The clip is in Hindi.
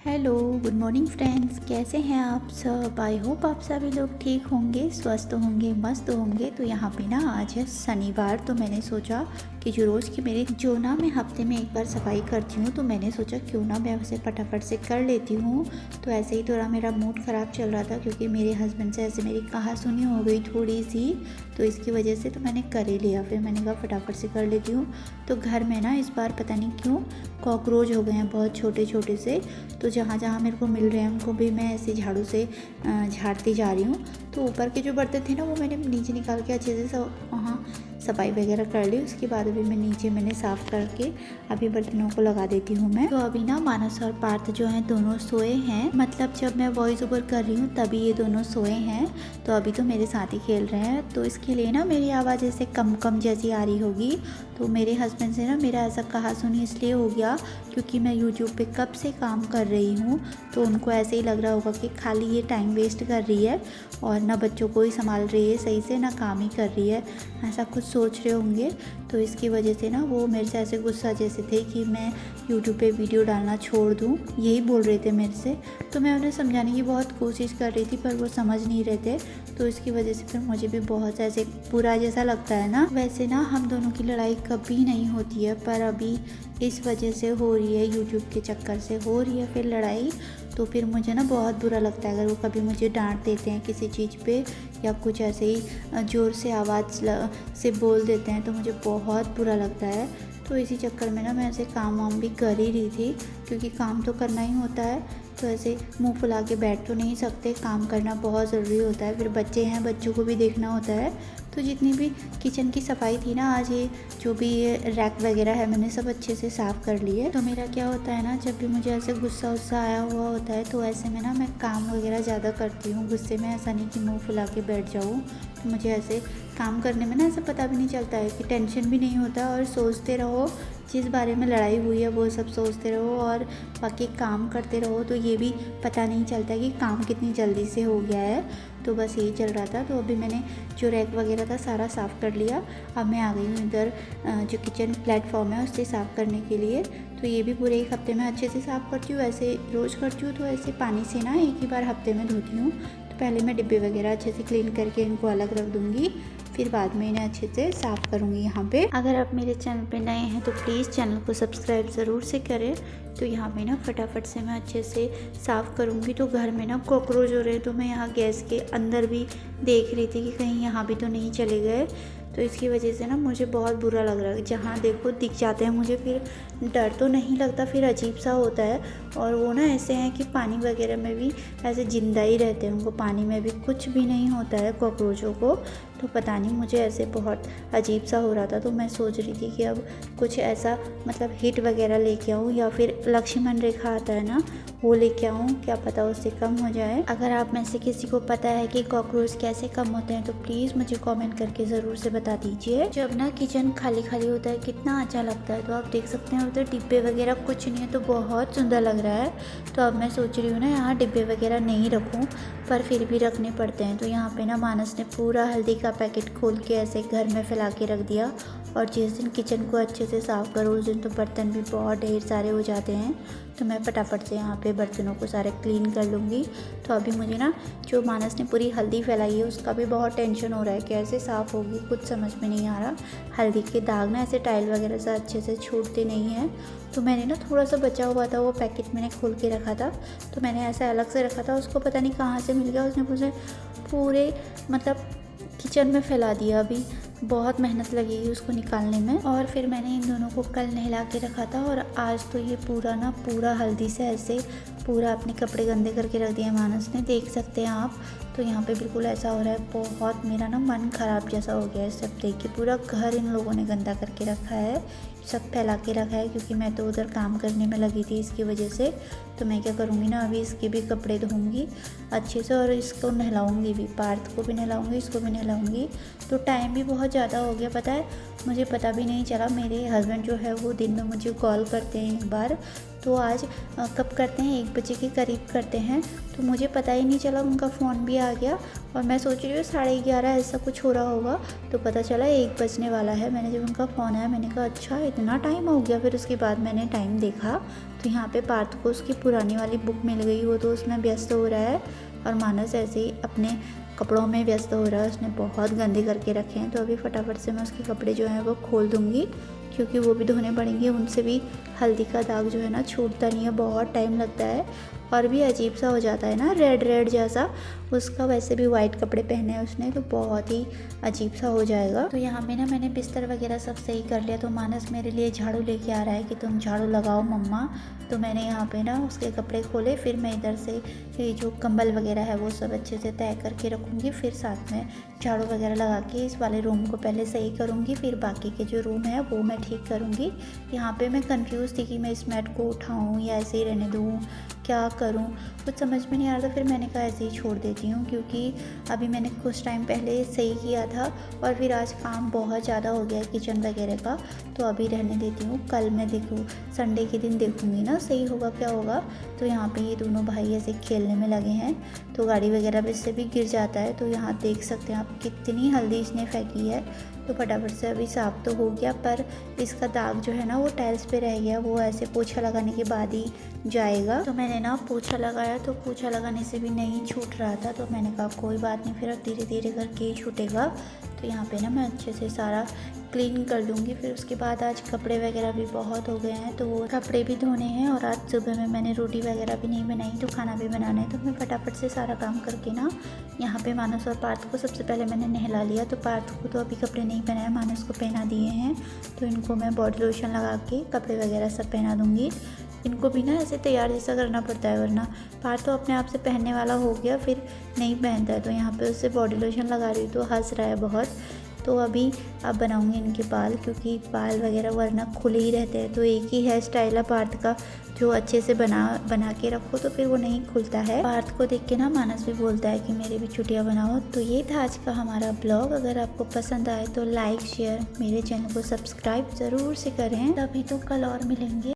Hello, good morning friends. कैसे हैं आप सब? आई होप आप सभी लोग ठीक होंगे, स्वस्थ होंगे, मस्त होंगे। तो यहाँ पे ना आज है शनिवार, तो मैंने सोचा कि जो रोज़ की मेरी जो ना मैं हफ्ते में एक बार सफाई करती हूँ, तो मैंने सोचा क्यों ना मैं उसे फटाफट से कर लेती हूँ। तो ऐसे ही थोड़ा मेरा मूड ख़राब चल रहा था क्योंकि मेरे हस्बैंड से ऐसे मेरी कहासुनी हो गई थोड़ी सी, तो इसकी वजह से तो मैंने कर ही लिया। फिर मैंने कहा फटाफट से कर लेती हूँ। तो घर में ना इस बार पता नहीं क्यों कॉकरोच हो गए हैं, बहुत छोटे छोटे से। तो जहाँ जहाँ मेरे को मिल रहे हैं उनको भी मैं ऐसे झाड़ू से झाड़ती जा रही हूँ। तो ऊपर के जो बर्तन थे ना वो मैंने नीचे निकाल के अच्छे से सब वहाँ सफाई वगैरह कर ली। उसके बाद अभी मैं नीचे मैंने साफ़ करके अभी बर्तनों को लगा देती हूँ मैं। तो अभी ना मानस और पार्थ जो हैं दोनों सोए हैं, मतलब जब मैं वॉइस ओवर कर रही हूँ तभी ये दोनों सोए हैं। तो अभी तो मेरे साथ ही खेल रहे हैं, तो इसके लिए ना मेरी आवाज़ ऐसे कम कम जैसी आ रही होगी। तो मेरे हस्बैंड से ना मेरा ऐसा कहा सुनी इसलिए हो गया क्योंकि मैं यूट्यूब पे कब से काम कर रही हूँ, तो उनको ऐसे ही लग रहा होगा कि खाली ये टाइम वेस्ट कर रही है और ना बच्चों को ही संभाल रही है सही से, ना काम ही कर रही है, ऐसा कुछ सोच रहे होंगे। तो इसकी वजह से ना वो मेरे से ऐसे गुस्सा जैसे थे कि मैं यूट्यूब पे वीडियो डालना छोड़ दूँ, यही बोल रहे थे मेरे से। तो मैं उन्हें समझाने की बहुत कोशिश कर रही थी पर वो समझ नहीं रहे थे। तो इसकी वजह से फिर मुझे भी बहुत ऐसे बुरा जैसा लगता है ना। वैसे ना हम दोनों की लड़ाई कभी नहीं होती है, पर अभी इस वजह से हो रही है, यूट्यूब के चक्कर से हो रही है फिर लड़ाई। तो फिर मुझे ना बहुत बुरा लगता है अगर वो कभी मुझे डांट देते हैं किसी चीज़ पे या कुछ ऐसे ही ज़ोर से आवाज़ से बोल देते हैं, तो मुझे बहुत बुरा लगता है। तो इसी चक्कर में ना मैं ऐसे काम वाम भी कर ही रही थी क्योंकि काम तो करना ही होता है। तो ऐसे मुंह फुला के बैठ तो नहीं सकते, काम करना बहुत ज़रूरी होता है। फिर बच्चे हैं, बच्चों को भी देखना होता है। तो जितनी भी किचन की सफाई थी ना आज, ये जो भी ये रैक वगैरह है मैंने सब अच्छे से साफ़ कर लिए। तो मेरा क्या होता है ना, जब भी मुझे ऐसे गुस्सा उस्सा आया हुआ होता है तो ऐसे में ना मैं काम वगैरह ज़्यादा करती हूँ गुस्से में। ऐसा नहीं कि मुँह फुला के बैठ जाऊँ। तो मुझे ऐसे काम करने में ना ऐसा पता भी नहीं चलता है कि टेंशन भी नहीं होता और सोचते रहो, जिस बारे में लड़ाई हुई है वो सब सोचते रहो और बाकी काम करते रहो, तो ये भी पता नहीं चलता कि काम कितनी जल्दी से हो गया है। तो बस यही चल रहा था। तो अभी मैंने जो रैक वगैरह था सारा साफ़ कर लिया। अब मैं आ गई हूँ इधर जो किचन प्लेटफॉर्म है उससे साफ़ करने के लिए। तो ये भी पूरे एक हफ्ते में अच्छे से साफ़ करती हूँ, ऐसे रोज़ करती हूँ। तो ऐसे पानी से ना एक ही बार हफ्ते में धोती हूँ। तो पहले मैं डिब्बे वगैरह अच्छे से क्लीन करके इनको अलग रख दूँगी, फिर बाद में इन्हें अच्छे से साफ़ करूँगी यहाँ पे। अगर आप मेरे चैनल पे नए हैं तो प्लीज़ चैनल को सब्सक्राइब ज़रूर से करें। तो यहाँ पे ना फटाफट से मैं अच्छे से साफ़ करूँगी। तो घर में ना कॉकरोच हो रहे हैं, तो मैं यहाँ गैस के अंदर भी देख रही थी कि कहीं यहाँ भी तो नहीं चले गए। तो इसकी वजह से ना मुझे बहुत बुरा लग रहा है, जहाँ देखो दिख जाते हैं मुझे। फिर डर तो नहीं लगता, फिर अजीब सा होता है। और वो ना ऐसे हैं कि पानी वगैरह में भी ऐसे ज़िंदा ही रहते हैं, उनको पानी में भी कुछ भी नहीं होता है कॉकरोचों को। तो पता नहीं मुझे ऐसे बहुत अजीब सा हो रहा था। तो मैं सोच रही थी कि अब कुछ ऐसा मतलब हिट वगैरह लेके आऊँ या फिर लक्ष्मण रेखा आता है ना वो लेके आऊँ, क्या पता उससे कम हो जाए। अगर आप में से किसी को पता है कि कॉकरोच कैसे कम होते हैं तो प्लीज़ मुझे कमेंट करके ज़रूर से बता दीजिए। जब ना किचन खाली खाली होता है कितना अच्छा लगता है। तो आप देख सकते हैं उधर डिब्बे वगैरह कुछ नहीं है, तो बहुत सुंदर लग रहा है। तो अब मैं सोच रही हूँ ना यहाँ डिब्बे वगैरह नहीं रखूँ, पर फिर भी रखने पड़ते हैं। तो यहाँ पे ना मानस ने पूरा हल्दी का पैकेट खोल के ऐसे घर में फैला के रख दिया। और जिस दिन किचन को अच्छे से साफ़ करो उस दिन तो बर्तन भी बहुत ढेर सारे हो जाते हैं। तो मैं फटाफट से यहाँ पे बर्तनों को सारे क्लीन कर लूँगी। तो अभी मुझे ना जो मानस ने पूरी हल्दी फैलाई है उसका भी बहुत टेंशन हो रहा है, कैसे साफ़ होगी कुछ समझ में नहीं आ रहा। हल्दी के दाग ना ऐसे टाइल वगैरह से अच्छे से छूटते नहीं हैं। तो मैंने ना थोड़ा सा बचा हुआ था, वो पैकेट मैंने खोल के रखा था, तो मैंने ऐसे अलग से रखा था, उसको पता नहीं कहाँ से मिल गया, उसने मुझे पूरे मतलब किचन में फैला दिया। अभी बहुत मेहनत लगेगी उसको निकालने में। और फिर मैंने इन दोनों को कल नहला के रखा था और आज तो ये पूरा हल्दी से ऐसे पूरा अपने कपड़े गंदे करके रख दिए मानस ने, देख सकते हैं आप। तो यहाँ पे बिल्कुल ऐसा हो रहा है, बहुत मेरा ना मन ख़राब जैसा हो गया है सब देख के। पूरा घर इन लोगों ने गंदा करके रखा है, सब फैला के रखा है, क्योंकि मैं तो उधर काम करने में लगी थी इसकी वजह से। तो मैं क्या करूँगी ना, अभी इसके भी कपड़े धोऊँगी अच्छे से और इसको नहलाऊँगी भी, पार्थ को भी नहलाऊँगी, इसको भी नहलाऊँगी। तो टाइम भी बहुत ज़्यादा हो गया, पता है मुझे पता भी नहीं चला। मेरे हस्बैंड जो है वो दिन में मुझे कॉल करते हैं एक बार, तो आज कब करते हैं, 1 बजे के करीब करते हैं। तो मुझे पता ही नहीं चला, उनका फ़ोन भी आ गया और मैं सोच रही हूँ 11:30 ऐसा कुछ हो रहा होगा, तो पता चला 1 बजने वाला है। मैंने जब उनका फ़ोन आया मैंने कहा अच्छा इतना टाइम हो गया। फिर उसके बाद मैंने टाइम देखा तो यहाँ पे पार्थ को उसकी पुरानी वाली बुक मिल गई, वो तो उसमें व्यस्त हो रहा है और मानस ऐसे ही अपने कपड़ों में व्यस्त हो रहा है। उसने बहुत गंदे करके रखे हैं, तो अभी फटाफट से मैं उसके कपड़े जो हैं वो खोल दूँगी, क्योंकि वो भी धोने पड़ेंगे। उनसे भी हल्दी का दाग जो है ना छूटता नहीं है, बहुत टाइम लगता है और भी अजीब सा हो जाता है ना, रेड रेड जैसा। उसका वैसे भी वाइट कपड़े पहने हैं उसने, तो बहुत ही अजीब सा हो जाएगा। तो यहाँ पे ना मैंने बिस्तर वगैरह सब सही कर लिया। तो मानस मेरे लिए झाड़ू लेके आ रहा है कि तुम झाड़ू लगाओ मम्मा। तो मैंने यहाँ पे ना उसके कपड़े खोले, फिर मैं इधर से ये जो कंबल वगैरह है वो सब अच्छे से तय करके रखूँगी, फिर साथ में झाड़ू वगैरह लगा के इस वाले रूम को पहले सही करूँगी, फिर बाकी के जो रूम है वो मैं ठीक करूँगी। यहाँ पे मैं कंफ्यूज थी कि मैं इस मैट को उठाऊँ या ऐसे ही रहने दूँ, क्या करूँ, कुछ समझ में नहीं आ रहा था। फिर मैंने कहा ऐसे ही छोड़ देती हूँ, क्योंकि अभी मैंने कुछ टाइम पहले सही किया था और फिर आज काम बहुत ज़्यादा हो गया है किचन वगैरह का, तो अभी रहने देती हूँ। कल मैं देखूँ, संडे के दिन देखूँगी ना सही होगा क्या होगा। तो यहाँ पे ये दोनों भाई ऐसे खेलने में लगे हैं, तो गाड़ी वगैरह पे से भी गिर जाता है। तो यहाँ देख सकते हैं आप कितनी हल्दी इसने फेंकी है। तो फटाफट से अभी साफ़ तो हो गया, पर इसका दाग जो है ना वो टाइल्स पे रह गया, वो ऐसे पोछा लगाने के बाद ही जाएगा। तो मैंने ना पोछा लगाया, तो पोछा लगाने से भी नहीं छूट रहा था, तो मैंने कहा कोई बात नहीं, फिर धीरे धीरे करके ही छूटेगा। तो यहाँ पे ना मैं अच्छे से सारा क्लीन कर लूँगी। फिर उसके बाद आज कपड़े वगैरह भी बहुत हो गए हैं, तो वो कपड़े भी धोने हैं और आज सुबह में मैंने रोटी वगैरह भी नहीं बनाई, तो खाना भी बनाना है। तो मैं फटाफट से सारा काम करके ना यहाँ पे मानस और पार्थ को सबसे पहले मैंने नहला लिया। तो पार्थ को तो अभी कपड़े नहीं पहनाए, मानस को पहना दिए हैं। तो इनको मैं बॉडी लोशन लगा के कपड़े वगैरह सब पहना दूँगी। इनको भी ना ऐसे तैयार जैसा करना पड़ता है, वरना पार्थ तो अपने आप से पहनने वाला हो गया फिर नहीं पहनता है। तो यहाँ पे उससे बॉडी लोशन लगा रही हूँ, तो हंस रहा है बहुत। तो अभी अब बनाऊंगी इनके बाल, क्योंकि बाल वगैरह वरना खुले ही रहते हैं। तो एक ही हेयर स्टाइल है पार्थ का, जो अच्छे से बना के रखो तो फिर वो नहीं खुलता है। पार्थ को देख के ना मानस भी बोलता है कि मेरे भी चुटिया बनाओ। तो ये था आज का हमारा ब्लॉग। अगर आपको पसंद आए तो लाइक शेयर, मेरे चैनल को सब्सक्राइब ज़रूर से करें। तभी तो कल और मिलेंगे।